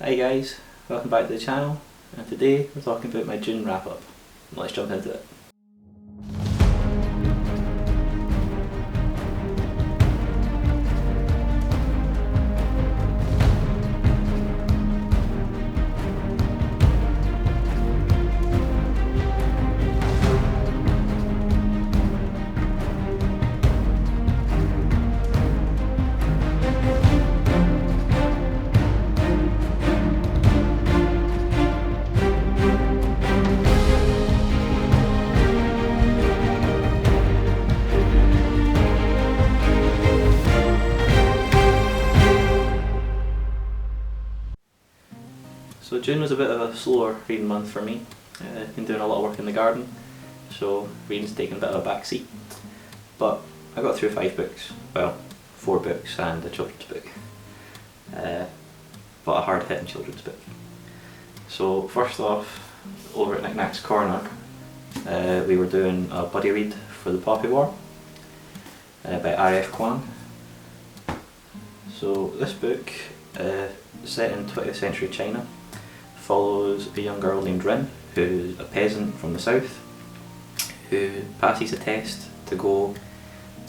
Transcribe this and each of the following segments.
Hi guys, welcome back to the channel, and today we're talking about my June wrap up. Let's jump into it. So June was a bit of a slower reading month for me. Been doing a lot of work in the garden, so reading's taken a bit of a back seat. But I got through 5 books, well, 4 books and a children's book. But a hard hitting children's book. So first off, over at Knick Knack's Corner, we were doing a buddy read for the Poppy War by R.F. Kuang. So this book, set in 20th century China, follows a young girl named Rin, who's a peasant from the south, who passes a test to go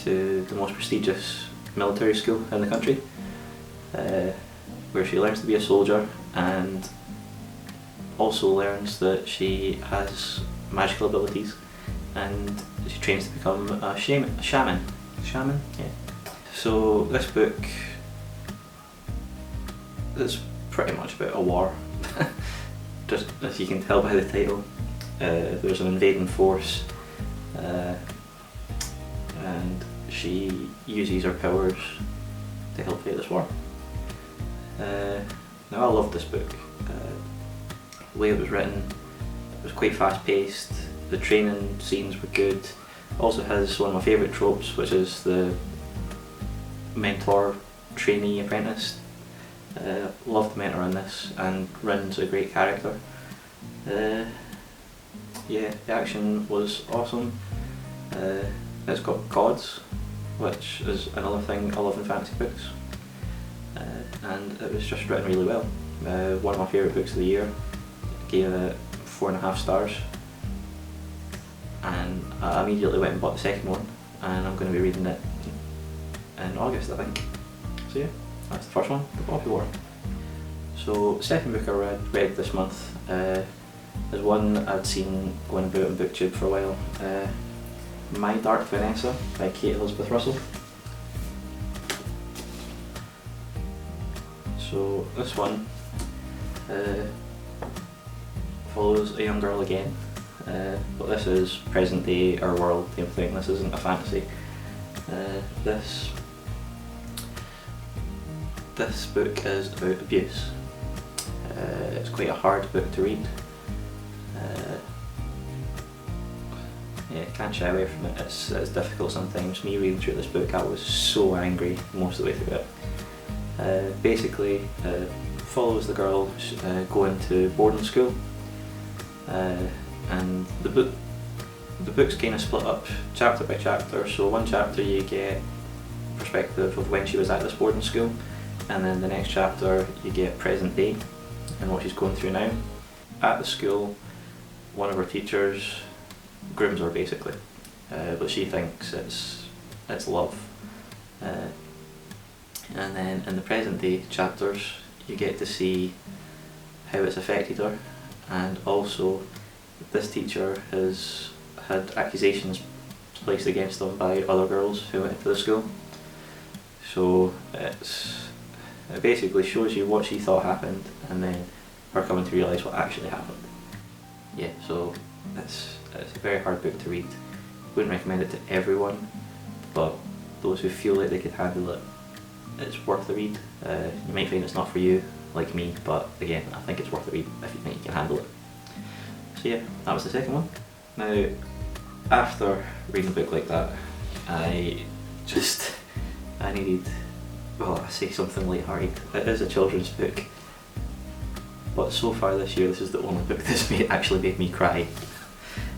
to the most prestigious military school in the country, where she learns to be a soldier and also learns that she has magical abilities, and she trains to become a shaman. Shaman? Yeah. So this book is pretty much about a war. Just as you can tell by the title, there's an invading force, and she uses her powers to help fight this war. Now I love this book. The way it was written, it was quite fast paced, the training scenes were good. Also has one of my favourite tropes, which is the mentor trainee apprentice. Loved the mentor in this, and Rin's a great character. Yeah, the action was awesome. It's got gods, which is another thing I love in fantasy books, and it was just written really well. One of my favourite books of the year. Gave it 4.5 stars, and I immediately went and bought the second one, and I'm going to be reading it in August, I think. So yeah, that's the first one, The Poppy War. So second book I read this month is one I'd seen going about on BookTube for a while. My Dark Vanessa by Kate Elizabeth Russell. So this one follows a young girl again, but this is present day, our world type of thing. This isn't a fantasy. This book is about abuse. It's quite a hard book to read. Yeah, can't shy away from it. It's difficult sometimes. Me reading through this book, I was so angry most of the way through it. Basically, follows the girl going to boarding school, and the book's kind of split up chapter by chapter. So one chapter you get perspective of when she was at this boarding school, and then the next chapter you get present day and what she's going through now. At the school, one of her teachers grooms her basically, but she thinks it's love. And then in the present day chapters you get to see how it's affected her, and also this teacher has had accusations placed against them by other girls who went to the school. So it basically shows you what she thought happened, and then her coming to realise what actually happened. Yeah, so it's a very hard book to read. Wouldn't recommend it to everyone, but those who feel like they could handle it, it's worth the read. You might find it's not for you, like me, but again, I think it's worth the read if you think you can handle it. So yeah, that was the second one. Now, after reading a book like that, I needed, well, I say something light-hearted. It is a children's book, but so far this year this is the only book that's actually made me cry.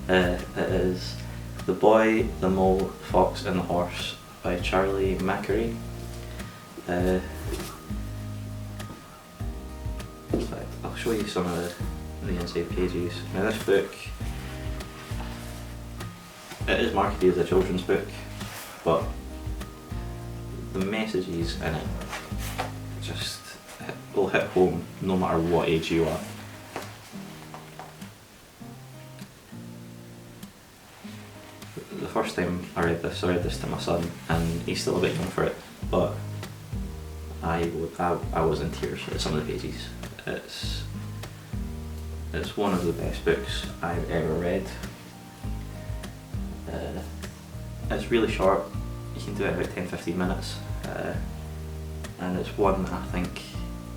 It is The Boy, the Mole, Fox and the Horse by Charlie Macquarie. In fact, I'll show you some of the inside pages. Now this book, it is marketed as a children's book, but the messages in it just will hit home no matter what age you are. The first time I read this to my son, and he's still a bit young for it, but I was in tears at some of the pages. It's one of the best books I've ever read. It's really short, you can do it in about 10-15 minutes, and it's one I think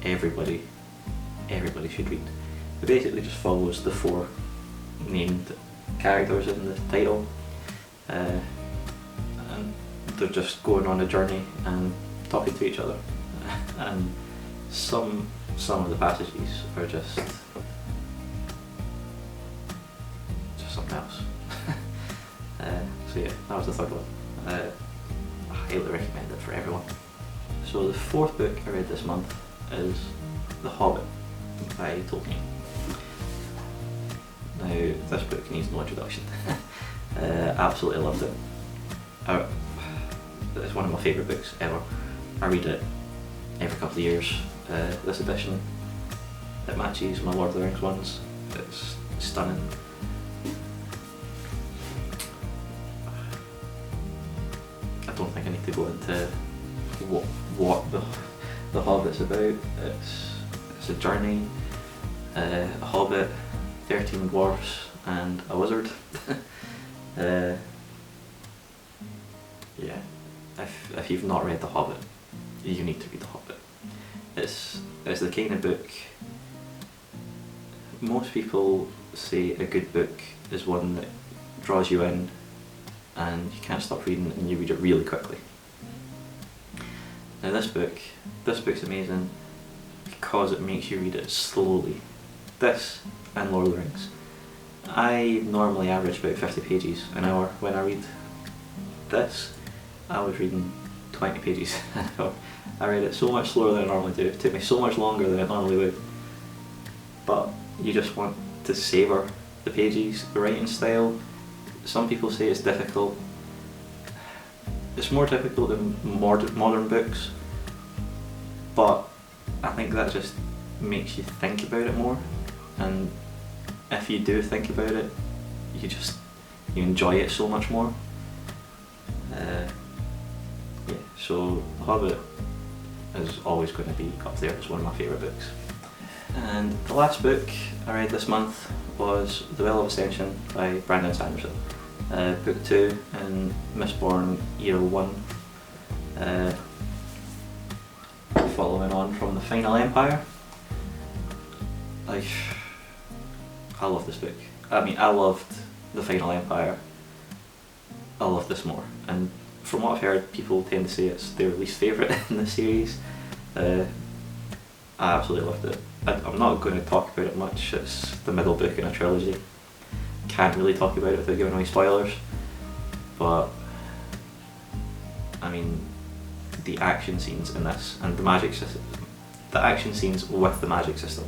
everybody should read. It basically just follows the 4 named characters in the title, and they're just going on a journey and talking to each other, and some of the passages are just something else. So yeah, that was the third one. I highly recommend it for everyone. So the 4th book I read this month is The Hobbit by Tolkien. Now this book needs no introduction. Absolutely loved it. It's one of my favourite books ever. I read it every couple of years. This edition, it matches my Lord of the Rings ones. It's stunning. I don't think I need to go into what the Hobbit's about. It's a journey, a hobbit, 13 dwarfs and a wizard. Yeah, if you've not read The Hobbit, you need to read The Hobbit. It's the kind of book, most people say a good book is one that draws you in and you can't stop reading and you read it really quickly. Now this book's amazing because it makes you read it slowly. This and Lord of the Rings. I normally average about 50 pages an hour when I read. This, I was reading 20 pages an hour. I read it so much slower than I normally do. It took me so much longer than it normally would. But you just want to savour the pages, the writing style. Some people say it's difficult. It's more difficult than modern books, but I think that just makes you think about it more, and if you do think about it, you enjoy it so much more. Yeah, so The Hobbit is always going to be up there as one of my favourite books. And the last book I read this month was The Well of Ascension by Brandon Sanderson. Book 2 in Mistborn Era 1, following on from The Final Empire. I love this book. I mean, I loved The Final Empire. I love this more, and from what I've heard, people tend to say it's their least favourite in the series. I absolutely loved it. I'm not going to talk about it much. It's the middle book in a trilogy. Can't really talk about it without giving away spoilers, but I mean, the action scenes in this and the magic system, the action scenes with the magic system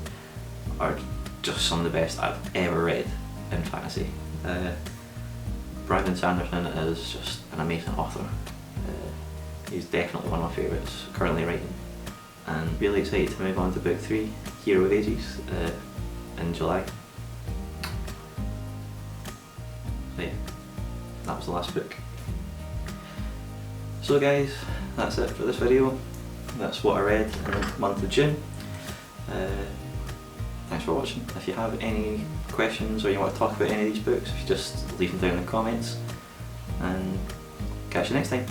are just some of the best I've ever read in fantasy. Brandon Sanderson is just an amazing author. He's definitely one of my favourites currently writing, and really excited to move on to book 3, Hero of Ages, in July. So yeah, that was the last book. So guys, that's it for this video. That's what I read in the month of June. Thanks for watching. If you have any questions or you want to talk about any of these books, just leave them down in the comments, and catch you next time.